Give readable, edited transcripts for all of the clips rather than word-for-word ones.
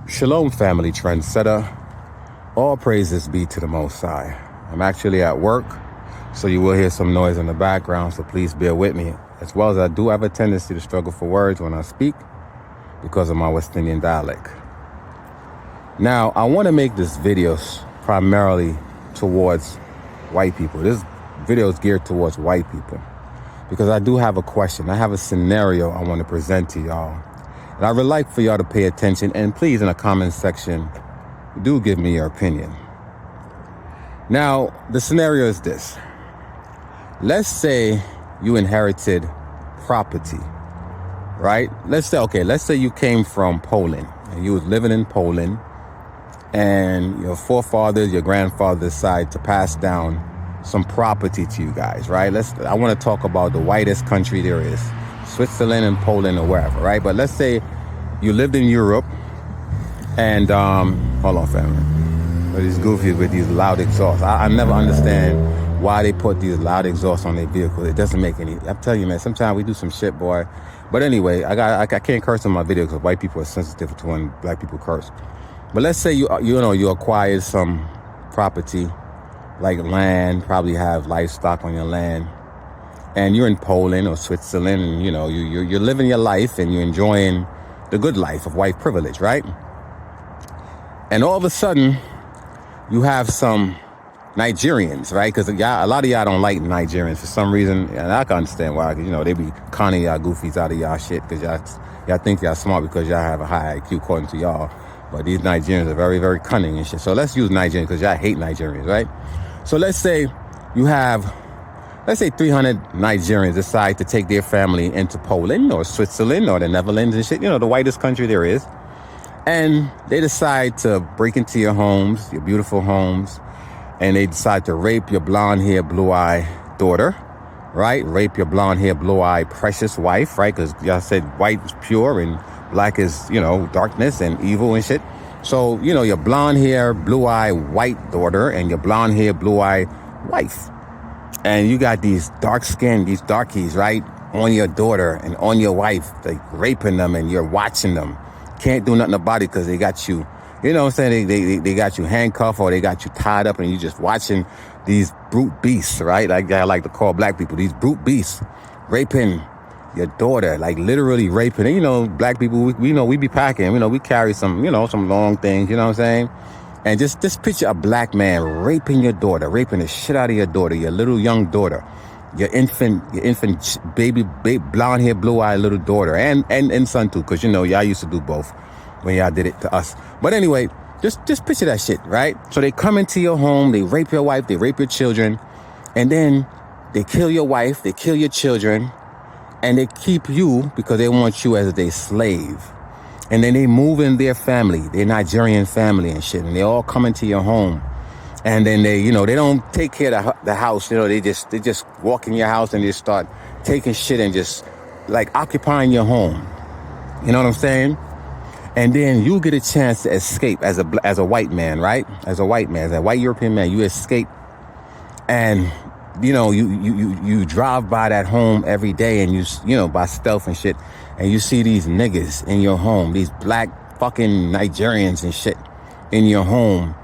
Shalom, family trendsetter. All praises be to the Most High. I'm actually at work, so you will hear some noise in the background, so please bear with me. As well as I do have a tendency to struggle for words when I speak because of my West Indian dialect. Now, I want to make this video primarily towards white people. This video is geared towards white people because I do have a question. I have a scenario I want to present to y'all. And I would like for y'all to pay attention, and please, in the comment section, do give me your opinion. Now, the scenario is this. Let's say you inherited property, right? Let's say you came from Poland, and you was living in Poland, and your forefathers, your grandfather decided to pass down some property to you guys, right? I want to talk about the whitest country there is. Switzerland and Poland or wherever, right? But let's say you lived in Europe and, hold on, family. These goofies with these loud exhausts. I never understand why they put these loud exhausts on their vehicle. It doesn't make any, I'm telling you, man, sometimes we do some shit, boy. But anyway, I can't curse in my video because white people are sensitive to when black people curse. But let's say you acquired some property, like land, probably have livestock on your land. And you're in Poland or Switzerland, and you're living your life and you're enjoying the good life of white privilege, right? And all of a sudden, you have some Nigerians, right? Because a lot of y'all don't like Nigerians for some reason, and I can understand why. Because they be conning y'all goofies out of y'all shit because y'all think y'all smart because y'all have a high IQ according to y'all. But these Nigerians are very, very cunning and shit. So let's use Nigerians because y'all hate Nigerians, right? So let's say 300 Nigerians decide to take their family into Poland or Switzerland or the Netherlands and shit, the whitest country there is. And they decide to break into your homes, your beautiful homes, and they decide to rape your blonde-haired, blue-eyed daughter, right? Rape your blonde-haired, blue-eyed, precious wife, right? Because y'all said white is pure and black is, darkness and evil and shit. So, your blonde-haired, blue-eyed, white daughter and your blonde-haired, blue-eyed wife. And you got these dark-skinned, these darkies, right, on your daughter and on your wife, like raping them, and you're watching them. Can't do nothing about it because they got you, what I'm saying? They got you handcuffed or they got you tied up, and you're just watching these brute beasts, right? Like I like to call black people, these brute beasts raping your daughter, like literally raping. And black people, we be packing, we carry some, some long things, you know what I'm saying? And just picture a black man raping your daughter, raping the shit out of your daughter, your little young daughter, your infant baby blonde hair, blue eyed little daughter, and son too, because y'all used to do both when y'all did it to us. But anyway, just picture that shit, right? So they come into your home, they rape your wife, they rape your children, and then they kill your wife, they kill your children, and they keep you because they want you as their slave. And then they move in their family, their Nigerian family and shit, and they all come into your home. And then they don't take care of the house, they just walk in your house and they start taking shit and just like occupying your home. You know what I'm saying? And then you get a chance to escape as a white man, right? As a white European man, you escape. And you drive by that home every day and you by stealth and shit, and you see these niggas in your home, these black fucking Nigerians and shit in your home,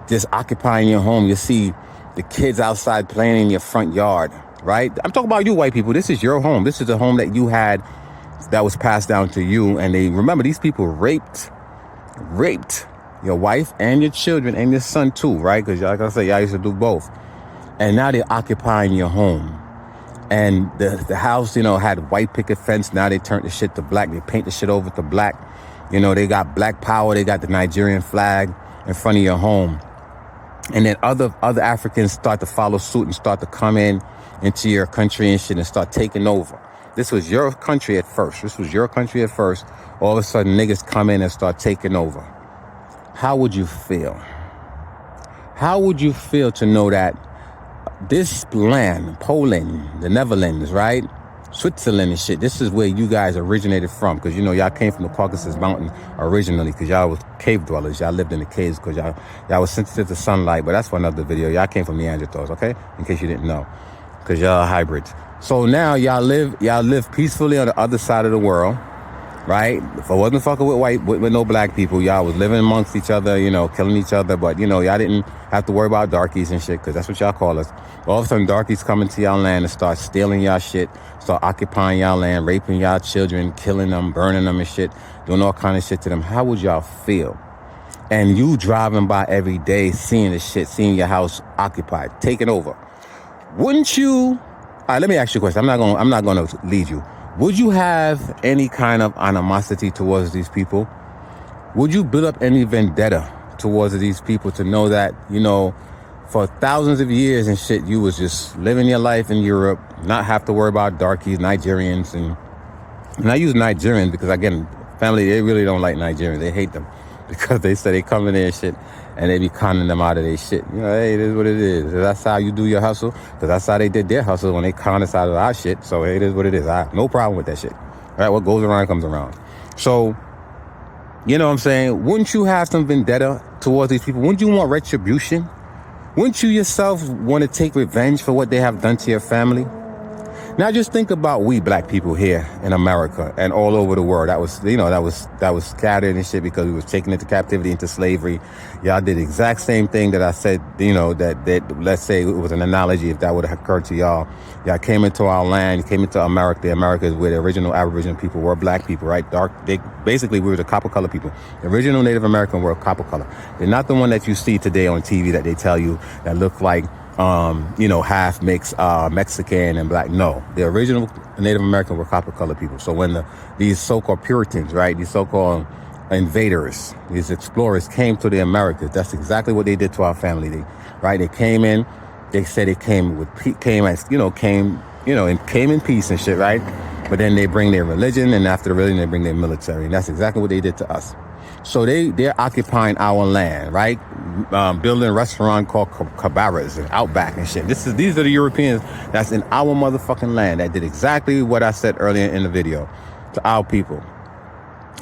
just occupying your home. You see the kids outside playing in your front yard, right? I'm talking about you white people. This is your home. This is the home that you had that was passed down to you. And remember, these people raped your wife and your children and your son too, right? Because like I said, y'all used to do both. And now they're occupying your home. And the house, had white picket fence. Now they turned the shit to black. They paint the shit over to black. They got black power. They got the Nigerian flag in front of your home. And then other Africans start to follow suit and start to come into your country and shit and start taking over. This was your country at first. All of a sudden, niggas come in and start taking over. How would you feel? How would you feel to know that this land, Poland, the Netherlands, right? Switzerland and shit, this is where you guys originated from, because y'all came from the Caucasus Mountain originally, because y'all was cave dwellers. Y'all lived in the caves because y'all was sensitive to sunlight. But that's for another video. Y'all came from Neanderthals, okay? In case you didn't know, because y'all are hybrids. So now y'all live peacefully on the other side of the world, right? If I wasn't fucking with with no black people, y'all was living amongst each other, you know, killing each other. But, you know, y'all didn't have to worry about darkies and shit, because that's what y'all call us. All of a sudden, darkies come into y'all land and start stealing y'all shit, start occupying y'all land, raping y'all children, killing them, burning them and shit, doing all kind of shit to them. How would y'all feel? And you driving by every day, seeing this shit, seeing your house occupied, taken over. Wouldn't you? All right, let me ask you a question. I'm not gonna lead you. Would you have any kind of animosity towards these people? Would you build up any vendetta towards these people to know that, you know, for thousands of years and shit, you was just living your life in Europe, not have to worry about darkies, Nigerians, and I use Nigerians because, again, family, they really don't like Nigerians. They hate them because they say they come in there and shit, and they be conning them out of their shit. You know, hey, it is what it is. That's how you do your hustle, because that's how they did their hustle when they con us out of our shit. So hey, it is what it is. I have no problem with that shit. All right, what goes around comes around. So, you know what I'm saying? Wouldn't you have some vendetta towards these people? Wouldn't you want retribution? Wouldn't you yourself want to take revenge for what they have done to your family? Now just think about we black people here in America and all over the world. That was, you know, that was scattered and shit because we was taken into captivity, into slavery. Y'all did the exact same thing that I said, you know, that let's say it was an analogy if that would have occurred to y'all. Y'all came into our land, you came into America. America is where the original Aboriginal people were black people, right? Basically we were the copper color people. The original Native American were copper color. They're not the one that you see today on TV that they tell you that look like you know, half mixed Mexican and black. No, the original Native American were copper colored people. So when these so-called Puritans, right, these so-called invaders, these explorers came to the Americas, that's exactly what they did to our family. They came in, they said they came in peace and shit, right? But then they bring their religion, and after the religion, they bring their military, and that's exactly what they did to us. So they're occupying our land, right? Building a restaurant called Cabarras and Outback and shit. These are the Europeans that's in our motherfucking land that did exactly what I said earlier in the video to our people.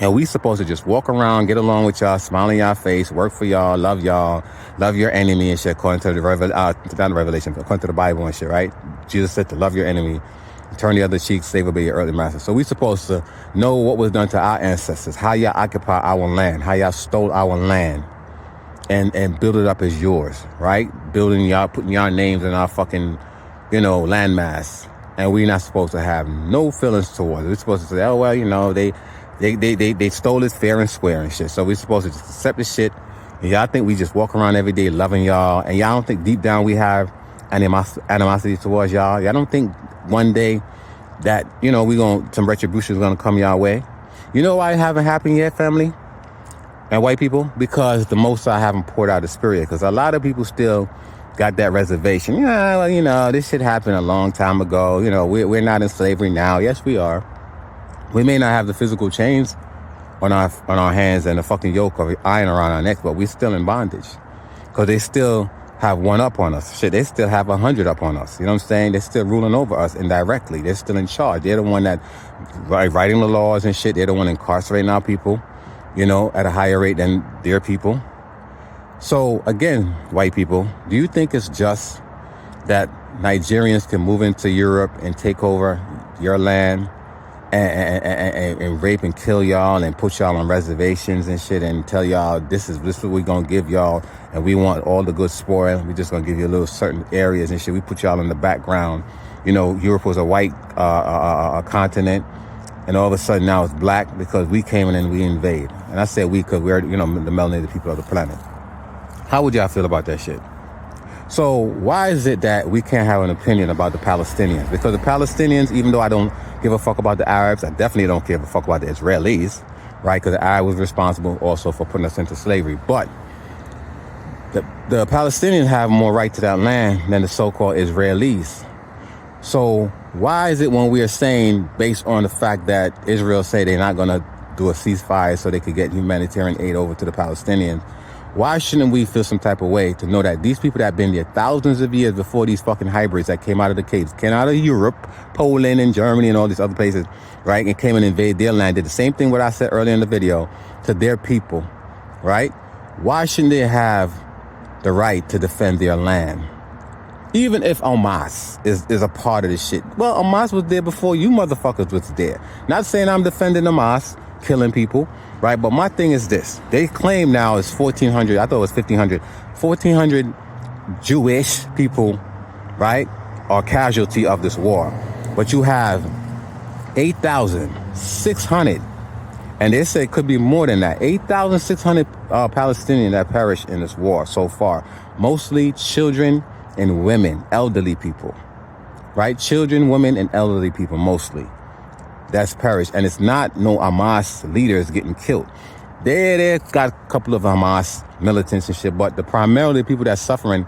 And we supposed to just walk around, get along with y'all, smile in y'all face, work for y'all, love your enemy and shit, according to the Revelation, according to the Bible and shit, right? Jesus said to love your enemy, turn the other cheek, save obey your earthly master. So we supposed to know what was done to our ancestors, how y'all occupy our land, how y'all stole our land, and build it up as yours, right? Building y'all, putting y'all names in our fucking, you know, landmass. And we're not supposed to have no feelings towards it. We're supposed to say, oh, well, you know, they stole it fair and square and shit. So we're supposed to just accept the shit. And y'all think we just walk around every day loving y'all. And y'all don't think deep down we have animosity towards y'all. Y'all don't think one day that, you know, some retribution is gonna come your way. You know why it haven't happened yet, family and white people? Because the Most High haven't poured out the Spirit. Because a lot of people still got that reservation. Yeah, well, you know, this shit happened a long time ago. You know, we're not in slavery now. Yes, we are. We may not have the physical chains on our hands and the fucking yoke of iron around our necks, but we're still in bondage. Because they still have one up on us. Shit, they still have 100 up on us. You know what I'm saying? They're still ruling over us indirectly. They're still in charge. They're the one that writing the laws and shit. They're the one incarcerating our people, you know, at a higher rate than their people. So again, white people, do you think it's just that Nigerians can move into Europe and take over your land and rape and kill y'all and put y'all on reservations and shit and tell y'all this is what we're gonna give y'all, and we want all the good spoil, we're just gonna give you a little certain areas and shit, we put y'all in the background. You know, Europe was a white continent, and all of a sudden now it's black because we came in and we invade. And I said we because we're, you know, the melanated people of the planet. How would y'all feel about that shit? So why is it that we can't have an opinion about the Palestinians? Because the Palestinians, even though I don't give a fuck about the Arabs, I definitely don't give a fuck about the Israelis, right? Because the Arab was responsible also for putting us into slavery. But the Palestinians have more right to that land than the so-called Israelis. So why is it when we are saying, based on the fact that Israel say they're not going to do a ceasefire so they could get humanitarian aid over to the Palestinians, why shouldn't we feel some type of way to know that these people that have been there thousands of years before these fucking hybrids that came out of the caves, came out of Europe, Poland and Germany and all these other places, right, and came and invaded their land, did the same thing what I said earlier in the video to their people, right? Why shouldn't they have the right to defend their land? Even if Hamas is a part of this shit. Well, Hamas was there before you motherfuckers was there. Not saying I'm defending Hamas. killing people, right? But my thing is this. They claim now it's 1,400, I thought it was 1,500. 1,400 Jewish people, right, are casualty of this war. But you have 8,600, and they say it could be more than that. 8,600 Palestinians that perished in this war so far. Mostly children and women, elderly people, right? Children, women, and elderly people mostly. That's perished. And it's not no Hamas leaders getting killed. They got a couple of Hamas militants and shit, but the primarily people that's suffering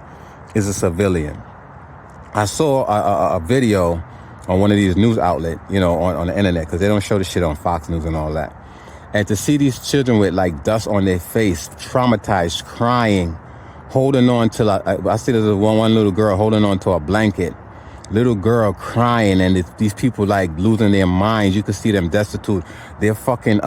is a civilian. I saw a video on one of these news outlets, you know, on the internet, because they don't show the shit on Fox News and all that. And to see these children with like dust on their face, traumatized, crying, holding on to, I see there's one little girl holding on to a blanket, little girl crying, and these people like losing their minds. You can see them destitute. Their fucking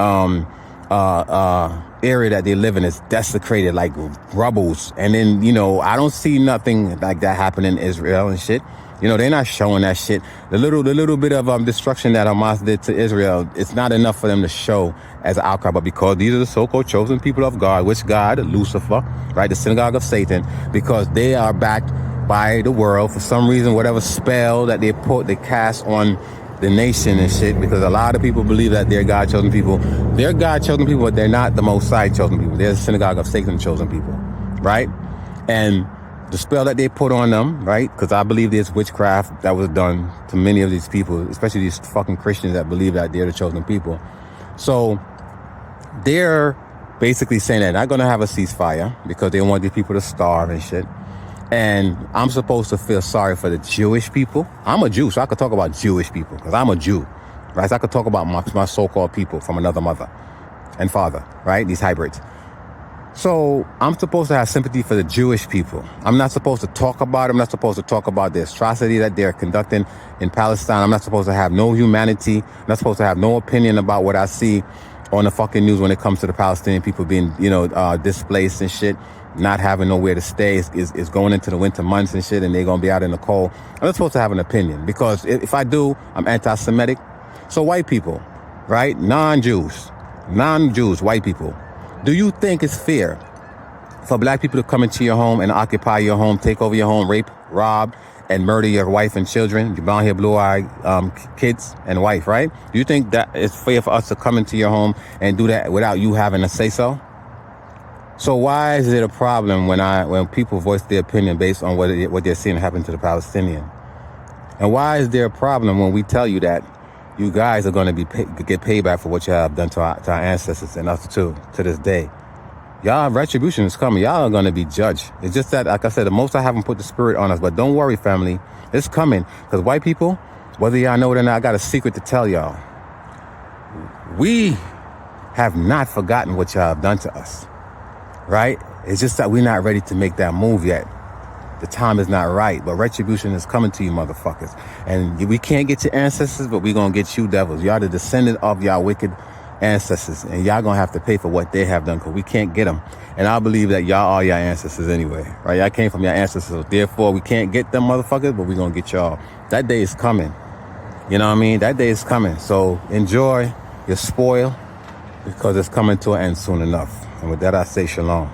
area that they live in is desecrated like rubbles. And then, you know, I don't see nothing like that happening in Israel and shit. You know, they're not showing that shit. The little bit of destruction that Hamas did to Israel, it's not enough for them to show as an outcry. But because these are the so-called chosen people of God, which God, Lucifer, right, the synagogue of Satan, because they are backed by the world for some reason, whatever spell that they cast on the nation and shit, because a lot of people believe that they're God chosen people. They're God chosen people, but they're not the Most High chosen people. They're the synagogue of Satan chosen people, right? And the spell that they put on them, right? Because I believe there's witchcraft that was done to many of these people, especially these fucking Christians that believe that they're the chosen people. So they're basically saying that they're not going to have a ceasefire because they want these people to starve and shit. And I'm supposed to feel sorry for the Jewish people. I'm a Jew, so I could talk about Jewish people because I'm a Jew, right? So I could talk about my so-called people from another mother and father, right? These hybrids. So I'm supposed to have sympathy for the Jewish people. I'm not supposed to talk about it. I'm not supposed to talk about the atrocity that they're conducting in Palestine. I'm not supposed to have no humanity. I'm not supposed to have no opinion about what I see on the fucking news when it comes to the Palestinian people being, you know, displaced and shit, not having nowhere to stay, is going into the winter months and shit, and they're going to be out in the cold. I'm not supposed to have an opinion because if I do, I'm anti-Semitic. So white people, right? Non-Jews, white people. Do you think it's fair for black people to come into your home and occupy your home, take over your home, rape, rob, and murder your wife and children, your brown hair, blue-eyed kids and wife, right? Do you think that it's fair for us to come into your home and do that without you having to say so? So why is it a problem when people voice their opinion based on what they're seeing happen to the Palestinian? And why is there a problem when we tell you that you guys are going to get payback for what you have done to our ancestors and us too, to this day? Y'all, retribution is coming. Y'all are going to be judged. It's just that, like I said, the Most I haven't put the spirit on us. But don't worry, family. It's coming. Because white people, whether y'all know it or not, I got a secret to tell y'all. We have not forgotten what y'all have done to us. Right? It's just that we're not ready to make that move yet. The time is not right. But retribution is coming to you, motherfuckers. And we can't get your ancestors, but we're going to get you devils. Y'all the descendant of y'all wicked ancestors, and y'all gonna have to pay for what they have done because we can't get them. And I believe that y'all are your ancestors anyway, right? Y'all came from your ancestors, therefore we can't get them motherfuckers, but we gonna get y'all. That day is coming. You know what I mean? That day is coming. So enjoy your spoil because it's coming to an end soon enough. And with that, I say shalom.